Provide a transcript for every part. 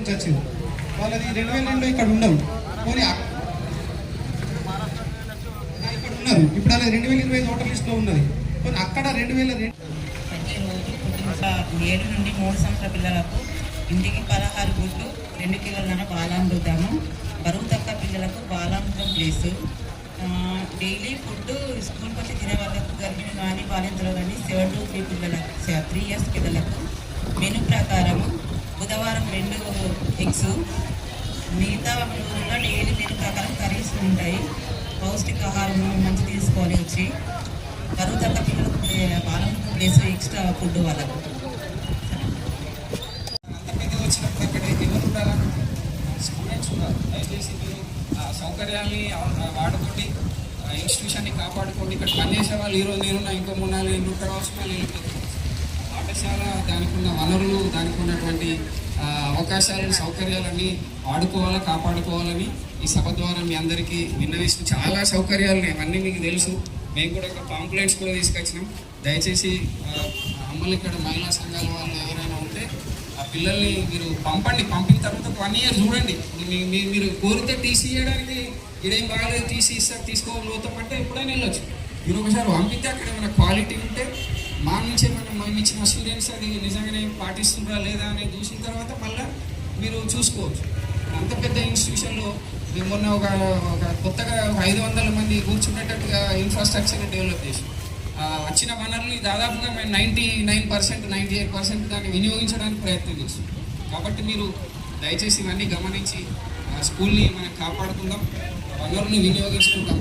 నుంచి వచ్చింది. వాళ్ళది 2002 ఇక్కడ ఉండవు, పోనీ ఇక్కడ ఉన్నారు. ఇప్పుడు అలా 2025 ఓటర్ లిస్ట్లో ఉన్నది, పోనీ అక్కడ 2002. ప్రతిరోజు పొద్దున 7 నుండి 3 సంవత్సరాల పిల్లలకు ఇంటికి 16 గుడ్లు 2 కిలోల బాలామృతము, బరువు తక్కువ పిల్లలకు బాలామృతం ప్లేసు, డైలీ ఫుడ్ స్కూల్కి వచ్చి తినే వాళ్ళకు గర్భిణి కానీ బాలింతలు కానీ 7 to 3 పిల్లలకు 3 years పిల్లలకు మెను ప్రకారము బుధవారం 2 ఎగ్స్, మిగతా రోజుల్లో డైలీ మెను ప్రకారం కర్రీస్ ఉంటాయి. పౌష్టికాహారం మంచి తీసుకోవాలి. వచ్చి బరువు తక్కువ పిల్లలకు బాలామృతం ప్లేస్ ఎక్స్ట్రా ఫుడ్ వాళ్ళకు. వచ్చినప్పుడు అక్కడ ఎవరు ఉండాలా? స్టూడెంట్స్ ఉన్నారు. దయచేసి మీరు సౌకర్యాన్ని వాడుకోండి, ఇన్స్టిట్యూషన్ని కాపాడుకోండి. ఇక్కడ పనిచేసే వాళ్ళు ఈరోజు నేనున్నా, ఇంకో 3-4 ఏళ్ళు ఉంటారు, అవసరం లేదు. పాఠశాల దానికి ఉన్న వనరులు, దానికి ఉన్నటువంటి అవకాశాలను, సౌకర్యాలన్నీ వాడుకోవాలా, కాపాడుకోవాలని ఈ సభ ద్వారా మీ అందరికీ విన్నవిస్తూ, చాలా సౌకర్యాలు అవన్నీ మీకు తెలుసు. మేము కూడా ఒక పాంప్లెట్స్ కూడా తీసుకొచ్చినాం. దయచేసి మమ్మల్ని ఇక్కడ మహిళా సంఘాల వాళ్ళు ఎవరైనా ఉంటే ఆ పిల్లల్ని మీరు పంపండి. పంపిన తర్వాత 1 year చూడండి. మీరు కోరితే టీసీ ఇవ్వడానికి ఇదేం బాగాలేదు, టీసీ ఇస్తారు, తీసుకోగలుగుతామంటే ఎప్పుడైనా వెళ్ళొచ్చు. మీరు ఒకసారి పంపితే అక్కడ ఏమైనా క్వాలిటీ ఉంటే మా నుంచి మేము ఇచ్చిన స్టూడెంట్స్ అది నిజంగానే పాటిస్తుంటారా లేదా అనేది చూసిన తర్వాత మళ్ళీ మీరు చూసుకోవచ్చు. అంత పెద్ద ఇన్స్టిట్యూషన్లో మేము మొన్న ఒక కొత్తగా 500 మంది కూర్చునేటట్టుగా ఇన్ఫ్రాస్ట్రక్చర్ డెవలప్ చేసాం. వచ్చిన వనరులు దాదాపుగా మేము 99%, 98% దాన్ని వినియోగించడానికి ప్రయత్నం చేస్తాం. కాబట్టి మీరు దయచేసి ఇవన్నీ గమనించి స్కూల్ని మనం కాపాడుకుందాం, వనరుల్ని వినియోగించుకుందాం.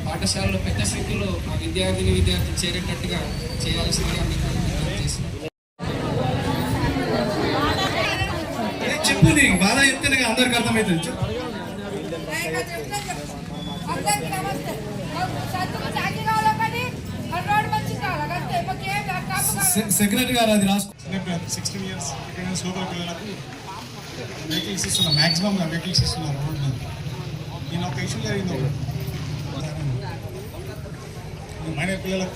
పాఠశాలలో పెద్ద సంఖ్యలో విద్యార్థులు చేరేటట్టుగా చేయాల్సిందిగా మీకు చెప్పు. నీకు బాధ చెప్తే అందరికి అర్థమవుతుంది. సెక్రటరీ గారు అది రాసుకో. 16 years లోపల పిల్లలకు వెహికల్స్ ఇస్తున్నారు, మ్యాక్సిమం వెహికల్స్ ఇస్తున్నారు రోడ్ మీద. నేను ఒక ఇష్యూ జరిగింది, మైనర్ పిల్లలకు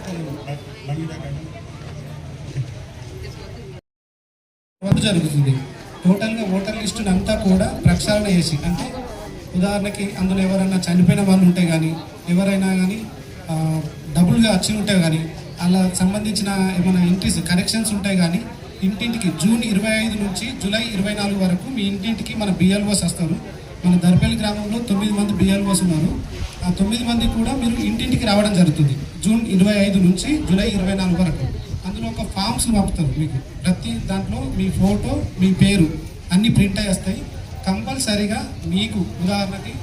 జరుగుతుంది. టోటల్గా ఓటర్ లిస్టుని అంతా కూడా ప్రక్షాళన చేసి, అంటే ఉదాహరణకి అందులో ఎవరైనా చనిపోయిన వాళ్ళు ఉంటే కానీ, ఎవరైనా కానీ డబుల్గా వచ్చి ఉంటే కానీ, అలా సంబంధించిన ఏమైనా ఎంట్రీస్ కరెక్షన్స్ ఉంటాయి కానీ, ఇంటింటికి జూన్ 25 నుంచి జూలై 24 వరకు మీ ఇంటింటికి మన బిఎల్ఓస్ వస్తారు. మన దర్పల్లి గ్రామంలో 9 మంది బిఎల్ఓస్ ఉన్నారు. ఆ 9 మంది కూడా మీరు ఇంటింటికి రావడం జరుగుతుంది జూన్ 25 నుంచి జూలై 24 వరకు. అందులో ఒక ఫామ్స్ పంపుతారు మీకు. ప్రతి దాంట్లో మీ ఫోటో, మీ పేరు అన్నీ ప్రింట్ అయ్యి వస్తాయి. కంపల్సరీగా మీకు ఉదాహరణకి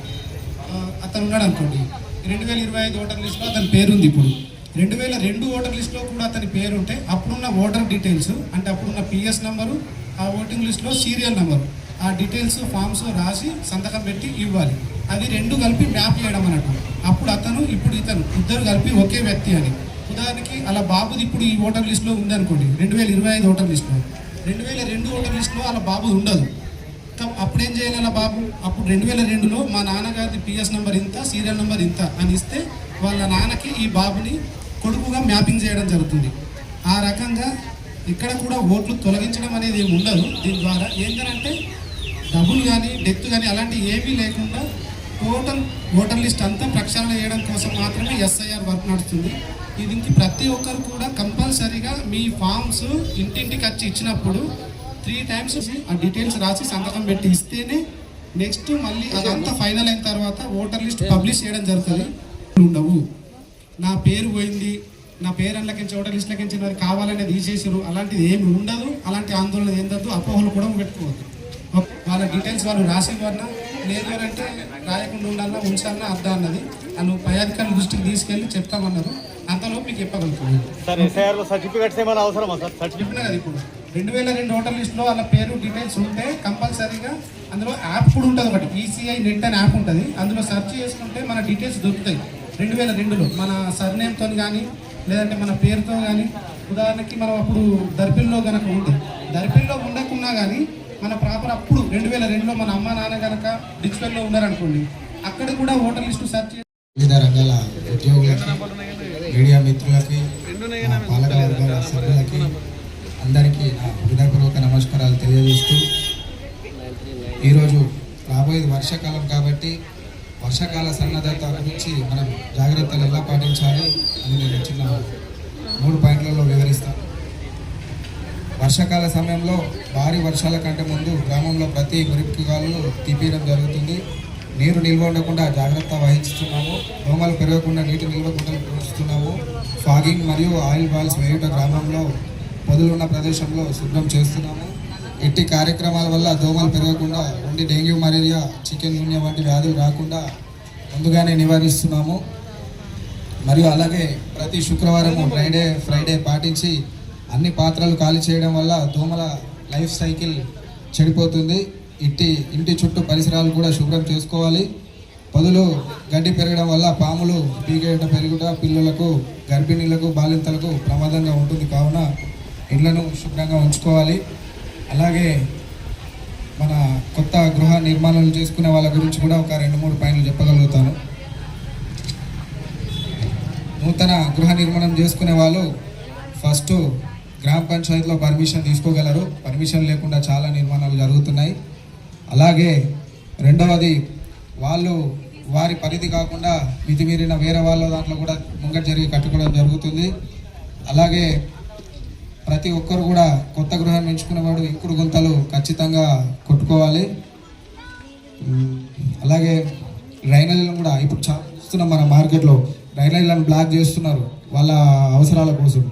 అతను ఉన్నాడు అనుకోండి, 2025 ఓటర్ లిస్ట్లో అతని పేరు ఉంది. ఇప్పుడు 2002 ఓటర్ లిస్ట్లో కూడా అతని పేరు ఉంటే అప్పుడున్న ఓటర్ డీటెయిల్స్, అంటే అప్పుడున్న పిఎస్ నెంబరు, ఆ ఓటింగ్ లిస్ట్లో సీరియల్ నెంబరు, ఆ డీటెయిల్స్ ఫామ్స్ రాసి సంతకం పెట్టి ఇవ్వాలి. అది 2 కలిపి మ్యాప్ చేయడం అన్నట్టు. అప్పుడు అతను, ఇప్పుడు ఇతను, ఇద్దరు కలిపి ఒకే వ్యక్తి అని. ఉదాహరణకి అలా బాబుది ఇప్పుడు ఈ ఓటర్ లిస్ట్లో ఉందనుకోండి, 2025 ఓటర్ లిస్ట్లో. 2002 ఓటర్ లిస్ట్లో అలా బాబుది ఉండదు. అప్పుడేం చేయాలి అలా బాబు? అప్పుడు 2002లో మా నాన్నగారిది పిఎస్ నెంబర్ ఇంత, సీరియల్ నెంబర్ ఇంత అని ఇస్తే వాళ్ళ నాన్నకి ఈ బాబుని కొడుకుగా మ్యాపింగ్ చేయడం జరుగుతుంది. ఆ రకంగా ఇక్కడ కూడా ఓట్లు తొలగించడం అనేది ఏమి ఉండదు. దీని ద్వారా ఏంటంటే డబ్బులు కానీ, డెత్ కానీ అలాంటివి ఏమీ లేకుండా టోటల్ ఓటర్ లిస్ట్ అంతా ప్రక్షాళన చేయడం కోసం మాత్రమే ఎస్ఐఆర్ వర్క్ నడుస్తుంది. దీనికి ప్రతి ఒక్కరు కూడా కంపల్సరీగా మీ ఫామ్స్ ఇంటింటికి వచ్చి ఇచ్చినప్పుడు 3 times ఆ డీటెయిల్స్ రాసి సంతకం పెట్టి ఇస్తేనే నెక్స్ట్ మళ్ళీ అదంతా ఫైనల్ అయిన తర్వాత ఓటర్ లిస్ట్ పబ్లిష్ చేయడం జరుగుతుంది. ఉండవు, నా పేరు పోయింది, నా పేరు అందులోకించి ఓటర్ లిస్ట్లోకించి వారు కావాలనేది తీసేసారు, అలాంటిది ఏమి ఉండదు. అలాంటి ఆందోళన ఏంటద్దు, అపోహలు కూడా పెట్టుకోవద్దు. వాళ్ళ డీటెయిల్స్ వాళ్ళు రాసేవారన్నా లేదు అంటే రాయకుండా ఉండాలన్నా ఉంచాలన్నా అర్థం అన్నది వాళ్ళు పై అధికారుల దృష్టికి తీసుకెళ్ళి చెప్తామన్నారు. అంతలో మీకు చెప్పగలుగుతుంది. ఇప్పుడు 2002 ఓటర్ లిస్ట్లో వాళ్ళ పేరు డీటెయిల్స్ ఉంటే కంపల్సరీగా అందులో యాప్ కూడా ఉంటుంది, ఒకటి ఈసీఐ నెట్ అనే యాప్ ఉంటుంది. అందులో సెర్చ్ చేసుకుంటే మన డీటెయిల్స్ దొరుకుతాయి. 2002లో మన సర్నేమ్తో కానీ లేదంటే మన పేరుతో కానీ, ఉదాహరణకి మనం అప్పుడు దర్పిల్లో కనుక ఉంది, దర్పిల్లో ఉండకున్నా కానీ మన ప్రాపర్ అప్పుడు 2002లో మన అమ్మ నాన్న కనుక డిజిటల్లో ఉన్నారనుకోండి, అక్కడ కూడా ఓటర్ లిస్టు సెర్చ్ చేసి వివిధ రంగాల ఉద్యోగులకి, మీడియా మిత్రులకి, పాలకవర్గాల సభ్యులకి అందరికీ నా హృదయపూర్వక నమస్కారాలు తెలియజేస్తూ ఈరోజు రాబోయేది వర్షాకాలం కాబట్టి వర్షాకాల సన్నద్ధత గురించి మనం జాగ్రత్తలు ఎలా పాటించాలి అని నేను చిన్న 3 పాయింట్లలో వివరిస్తాను. వర్షాకాల సమయంలో భారీ వర్షాల కంటే ముందు గ్రామంలో ప్రతి మురికిగాలు తీపియడం జరుగుతుంది. నీరు నిల్వ ఉండకుండా జాగ్రత్త వహిస్తున్నాము. దోమలు పెరగకుండా నీటి నిల్వ గుంటలు పూడుస్తున్నాము. ఫాగింగ్ మరియు ఆయిల్ బాల్స్ వేయుట గ్రామంలో పొదులున్న ప్రదేశంలో శుభ్రం చేస్తున్నాము. ఇట్టి కార్యక్రమాల వల్ల దోమలు పెరగకుండా ఉండి డెంగ్యూ, మలేరియా, చికెన్ గున్యా వంటి వ్యాధులు రాకుండా ముందుగానే నివారిస్తున్నాము. మరియు అలాగే ప్రతి శుక్రవారం ఫ్రైడే పాటించి అన్ని పాత్రలు ఖాళీ చేయడం వల్ల దోమల లైఫ్ సైకిల్ చెడిపోతుంది. ఇంటి చుట్టూ పరిసరాలు కూడా శుభ్రం చేసుకోవాలి. పొదలు గడ్డి పెరగడం వల్ల పాములు పీకేట పెరుగుట పిల్లలకు, గర్భిణీలకు, బాలింతలకు ప్రమాదంగా ఉంటుంది. కావున ఇళ్లను శుభ్రంగా ఉంచుకోవాలి. అలాగే మన కొత్త గృహ నిర్మాణాలు చేసుకునే వాళ్ళ గురించి కూడా ఒక 2-3 పాయింట్లు చెప్పగలుగుతాను. నూతన గృహ నిర్మాణం చేసుకునే వాళ్ళు ఫస్ట్ గ్రామ పంచాయతీలో పర్మిషన్ తీసుకోగలరు. పర్మిషన్ లేకుండా చాలా నిర్మాణాలు జరుగుతున్నాయి. అలాగే రెండవది, వాళ్ళు వారి పరిధి కాకుండా మితిమీరిన వేరే వాళ్ళ దాంట్లో కూడా ముంగట జరిగి కట్టుకోవడం జరుగుతుంది. అలాగే ప్రతి ఒక్కరు కూడా కొత్త గృహం ఎంచుకునేవాడు ఇంకుడు గుంతలు ఖచ్చితంగా కొట్టుకోవాలి. అలాగే డ్రైనేజీలను కూడా ఇప్పుడు చూస్తున్నాం మన మార్కెట్లో డ్రైనేజీలను బ్లాక్ చేస్తున్నారు వాళ్ళ అవసరాల కోసం.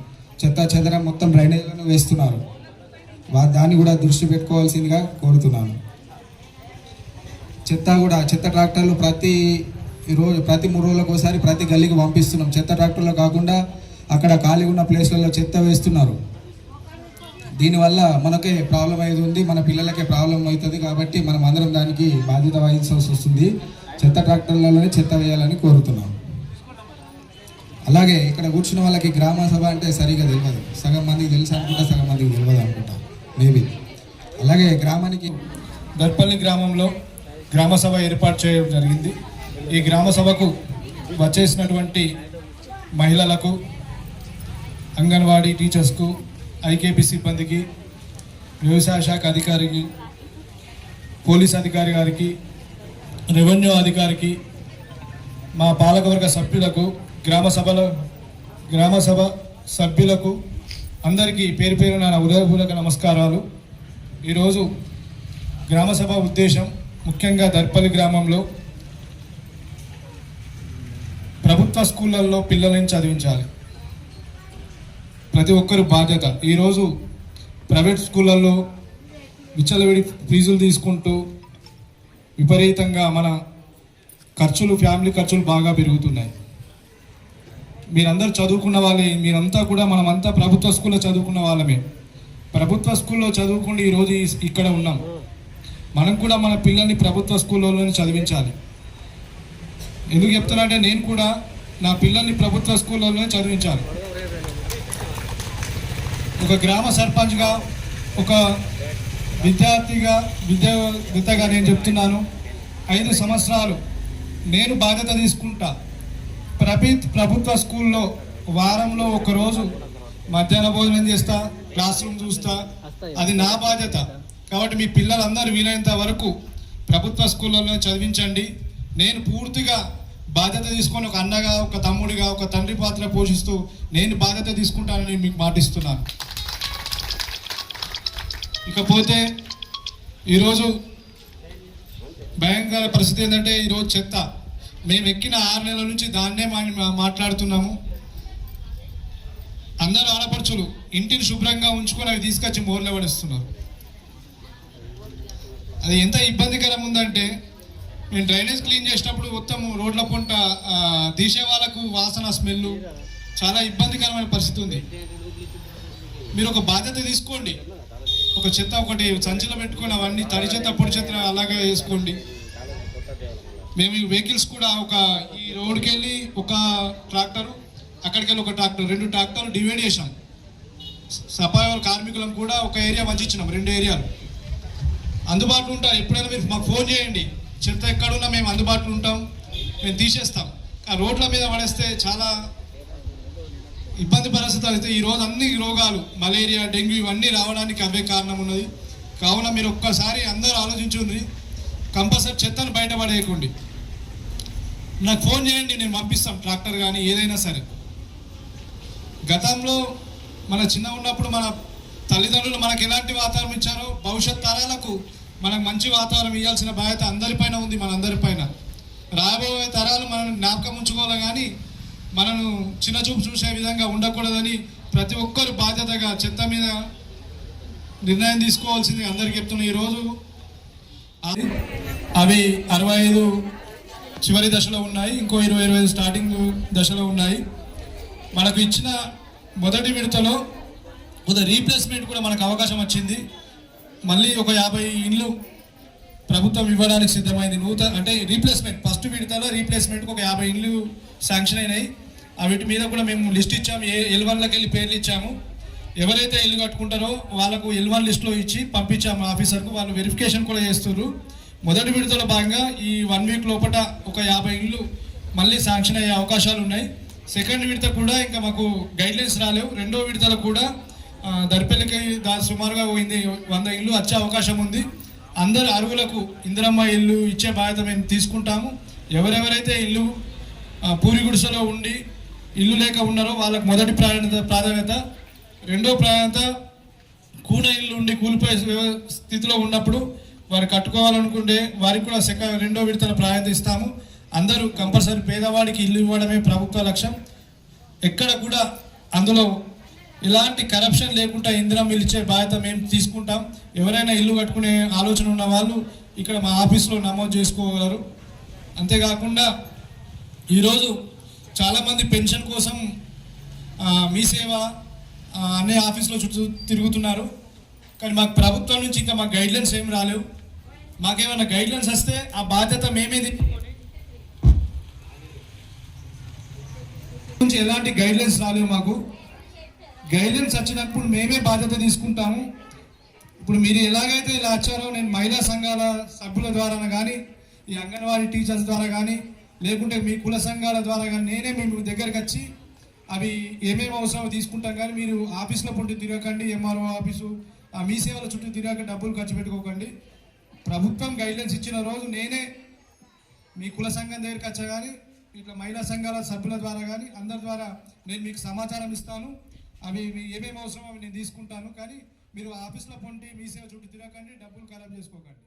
చెత్త చెదరం మొత్తం డ్రైనేజీలను వేస్తున్నారు. దాన్ని కూడా దృష్టి పెట్టుకోవాల్సిందిగా కోరుతున్నాను. చెత్త ట్రాక్టర్లు ప్రతి 3 రోజులకు ఒకసారి ప్రతి గల్లీకి పంపిస్తున్నాం. చెత్త ట్రాక్టర్లో కాకుండా అక్కడ ఖాళీ ఉన్న ప్లేస్లలో చెత్త వేస్తున్నారు. దీనివల్ల మనకే ప్రాబ్లం అవుతుంది, మన పిల్లలకే ప్రాబ్లం అవుతుంది. కాబట్టి మనం అందరం దానికి బాధ్యత వహించాల్సి వస్తుంది. చెత్త ట్రాక్టర్లలోనే చెత్త వేయాలని కోరుతున్నాం. అలాగే ఇక్కడ కూర్చున్న వాళ్ళకి గ్రామ సభ అంటే సరిగా తెలియదు. సగం మందికి తెలుసు అనుకుంటా, సగం మందికి తెలియదు అనుకుంటా మేబీ. అలాగే గ్రామానికి దర్పల్లి గ్రామంలో గ్రామ సభ ఏర్పాటు చేయడం జరిగింది. ఈ గ్రామ సభకు వచ్చేసినటువంటి మహిళలకు, అంగన్వాడీ టీచర్స్కు, ఐకేపీ సిబ్బందికి, వ్యవసాయ శాఖ అధికారికి, పోలీస్ అధికారి గారికి, రెవెన్యూ అధికారికి, మా పాలకవర్గ సభ్యులకు, గ్రామ సభ సభ్యులకు అందరికీ పేరు పేరున నా హృదయపూర్వక నమస్కారాలు. ఈరోజు గ్రామ సభ ఉద్దేశం ముఖ్యంగా దర్పల్లి గ్రామంలో ప్రభుత్వ స్కూళ్ళల్లో పిల్లల్ని చదివించాలి. ప్రతి ఒక్కరు బాధ్యత. ఈరోజు ప్రైవేట్ స్కూళ్ళల్లో విచ్చలవిడి ఫీజులు తీసుకుంటూ విపరీతంగా మన ఫ్యామిలీ ఖర్చులు బాగా పెరుగుతున్నాయి. మీరందరూ చదువుకున్న వాళ్ళే, మీరంతా కూడా మనమంతా ప్రభుత్వ స్కూల్లో చదువుకున్న వాళ్ళమే. ప్రభుత్వ స్కూల్లో చదువుకుంటూ ఈరోజు ఇక్కడ ఉన్నాం. మనం కూడా మన పిల్లల్ని ప్రభుత్వ స్కూల్లోనే చదివించాలి. ఎందుకు చెప్తున్నా అంటే నేను కూడా నా పిల్లల్ని ప్రభుత్వ స్కూల్లోనే చదివించాలి. ఒక గ్రామ సర్పంచ్గా, ఒక విద్యావేత్తగా నేను చెప్తున్నాను, 5 సంవత్సరాలు నేను బాధ్యత తీసుకుంటా. ప్రభుత్వ స్కూల్లో వారంలో ఒకరోజు మధ్యాహ్న భోజనం చేస్తా, క్లాస్ రూమ్ చూస్తా. అది నా బాధ్యత. కాబట్టి మీ పిల్లలందరూ వీలైనంత వరకు ప్రభుత్వ స్కూళ్ళలో చదివించండి. నేను పూర్తిగా బాధ్యత తీసుకొని ఒక అన్నగా, ఒక తమ్ముడిగా, ఒక తండ్రి పాత్ర పోషిస్తూ నేను బాధ్యత తీసుకుంటానని మీకు మాటిస్తున్నాను. ఇకపోతే ఈరోజు భయంకర పరిస్థితి ఏంటంటే, ఈరోజు చెత్త మేము ఎక్కిన 6 నెలల నుంచి దాన్నే మాట్లాడుతున్నాము. అందరూ ఆడపడుచులు ఇంటిని శుభ్రంగా ఉంచుకొని అవి తీసుకొచ్చి మోర్లో పడేస్తున్నారు. అది ఎంత ఇబ్బందికరం ఉందంటే, మేము డ్రైనేజ్ క్లీన్ చేసినప్పుడు మొత్తం రోడ్ల పొంట తీసే వాళ్ళకు వాసన, స్మెల్ చాలా ఇబ్బందికరమైన పరిస్థితి ఉంది. మీరు ఒక బాధ్యత తీసుకోండి. ఒక చెత్త ఒకటి సంచిలో పెట్టుకొని అవన్నీ తడి చెత్త, పొడి చెత్త అలాగే వేసుకోండి. మేము ఈ వెహికల్స్ కూడా ఈ రోడ్కి వెళ్ళి ఒక ట్రాక్టరు, అక్కడికి వెళ్ళి ఒక ట్రాక్టర్, 2 ట్రాక్టర్లు డివైడ్ చేసాం. సఫాయి కార్మికులను కూడా ఒక ఏరియా పంచిచ్చినాం, 2 ఏరియాలు అందుబాటులో ఉంటారు. ఎప్పుడైనా మీరు మాకు ఫోన్ చేయండి, చెత్త ఎక్కడున్నా మేము అందుబాటులో ఉంటాం, మేము తీసేస్తాం. ఆ రోడ్ల మీద పడేస్తే చాలా ఇబ్బంది పరిస్థితులు అయితే ఈరోజు అన్ని రోగాలు, మలేరియా, డెంగ్యూ ఇవన్నీ రావడానికి అవే కారణం ఉన్నది. కావున మీరు ఒక్కసారి అందరూ ఆలోచించుండ్రి, కంపల్సరీ చెత్తను బయటపడేయకండి. నాకు ఫోన్ చేయండి, నేను పంపిస్తాం ట్రాక్టర్ కానీ ఏదైనా సరే. గతంలో మన చిన్న ఉన్నప్పుడు మన తల్లిదండ్రులు మనకు ఎలాంటి వాతావరణం ఇచ్చారో భవిష్యత్ తరాలకు మనకు మంచి వాతావరణం ఇవ్వాల్సిన బాధ్యత అందరిపైన ఉంది, మనందరిపైన. రాబోయే తరాలు మనల్ని జ్ఞాపకం ఉంచుకోవాలి కానీ మనను చిన్న చూపు చూసే విధంగా ఉండకూడదని ప్రతి ఒక్కరు బాధ్యతగా చెత్త మీద నిర్ణయం తీసుకోవాల్సింది అందరికీ చెప్తున్నాను. ఈరోజు అవి 65 చివరి దశలో ఉన్నాయి, ఇంకో 20-25 స్టార్టింగ్ దశలో ఉన్నాయి. మనకు ఇచ్చిన మొదటి విడతలో రీప్లేస్మెంట్ కూడా మనకు అవకాశం వచ్చింది. మళ్ళీ ఒక 50 ఇండ్లు ప్రభుత్వం ఇవ్వడానికి సిద్ధమైంది. అంటే రీప్లేస్మెంట్ ఫస్ట్ విడతలో రీప్లేస్మెంట్కి ఒక 50 ఇండ్లు శాంక్షన్ అయినాయి. వీటి మీద కూడా మేము లిస్ట్ ఇచ్చాము, L1లకు వెళ్ళి పేర్లు ఇచ్చాము. ఎవరైతే ఇల్లు కట్టుకుంటారో వాళ్ళకు L1 లిస్టులో ఇచ్చి పంపించాము ఆఫీసర్కు, వాళ్ళు వెరిఫికేషన్ కూడా చేస్తున్నారు. మొదటి విడతలో భాగంగా ఈ 1 వీక్ లోపల ఒక 50 ఇండ్లు మళ్ళీ శాంక్షన్ అయ్యే అవకాశాలు ఉన్నాయి. సెకండ్ విడత కూడా ఇంకా మాకు గైడ్లైన్స్ రాలేవు. రెండో విడతలో కూడా దర్పల్లికి సుమారుగా 100 ఇల్లు వచ్చే అవకాశం ఉంది. అందరు అర్హులకు ఇందిరమ్మ ఇల్లు ఇచ్చే బాధ్యత మేము తీసుకుంటాము. ఎవరెవరైతే ఇల్లు పూరి గుడిసెలో ఉండి ఇల్లు లేక ఉన్నారో వాళ్ళకు మొదటి ప్రాధాన్యత. రెండో ప్రాధాన్యత కూన ఇల్లు ఉండి కూలిపోయే స్థితిలో ఉన్నప్పుడు వారు కట్టుకోవాలనుకుంటే వారికి కూడా రెండో విడతల ప్రాధాన్యత ఇస్తాము. అందరూ కంపల్సరీ పేదవాడికి ఇల్లు ఇవ్వడమే ప్రభుత్వ లక్ష్యం. ఎక్కడ కూడా అందులో ఎలాంటి కరప్షన్ లేకుండా ఇందిరమ్మ ఇల్లు ఇచ్చే బాధ్యత మేము తీసుకుంటాం. ఎవరైనా ఇల్లు కట్టుకునే ఆలోచన ఉన్న వాళ్ళు ఇక్కడ మా ఆఫీస్లో నమోదు చేసుకోగలరు. అంతేకాకుండా ఈరోజు చాలామంది పెన్షన్ కోసం మీ సేవ అనే ఆఫీస్లో చుట్టూ తిరుగుతున్నారు. కానీ మాకు ప్రభుత్వం నుంచి ఇంకా మాకు గైడ్లైన్స్ ఏమి రాలేవు. మాకేమైనా గైడ్లైన్స్ వస్తే ఆ బాధ్యత మేమేది నుంచి ఎలాంటి గైడ్లైన్స్ రాలేవు. మాకు గైడ్లైన్స్ వచ్చినప్పుడు మేమే బాధ్యత తీసుకుంటాము. ఇప్పుడు మీరు ఎలాగైతే ఇలా వచ్చారో నేను మహిళా సంఘాల సభ్యుల ద్వారా కానీ ఈ అంగన్వాడీ టీచర్స్ ద్వారా కానీ లేకుంటే మీ కుల సంఘాల ద్వారా కానీ నేనే మీ దగ్గరికి వచ్చి అవి ఏమేమి అవసరమో తీసుకుంటాం. కానీ మీరు ఆఫీసులో పుట్టి తిరగకండి, ఎంఆర్ఓ ఆఫీసు మీ సేవల చుట్టూ తిరగక డబ్బులు ఖర్చు పెట్టుకోకండి. ప్రభుత్వం గైడ్లైన్స్ ఇచ్చిన రోజు నేనే మీ కుల సంఘం దగ్గరికి వచ్చా కానీ ఇట్లా మహిళా సంఘాల సభ్యుల ద్వారా కానీ అందరి ద్వారా నేను మీకు సమాచారం ఇస్తాను. అవి ఏమేమి అవసరమో అవి నేను తీసుకుంటాను. కానీ మీరు ఆఫీస్లో పొంటి మీ సేవ చుట్టూ తిరగకండి, డబ్బులు ఖరాబ్ చేసుకోకండి.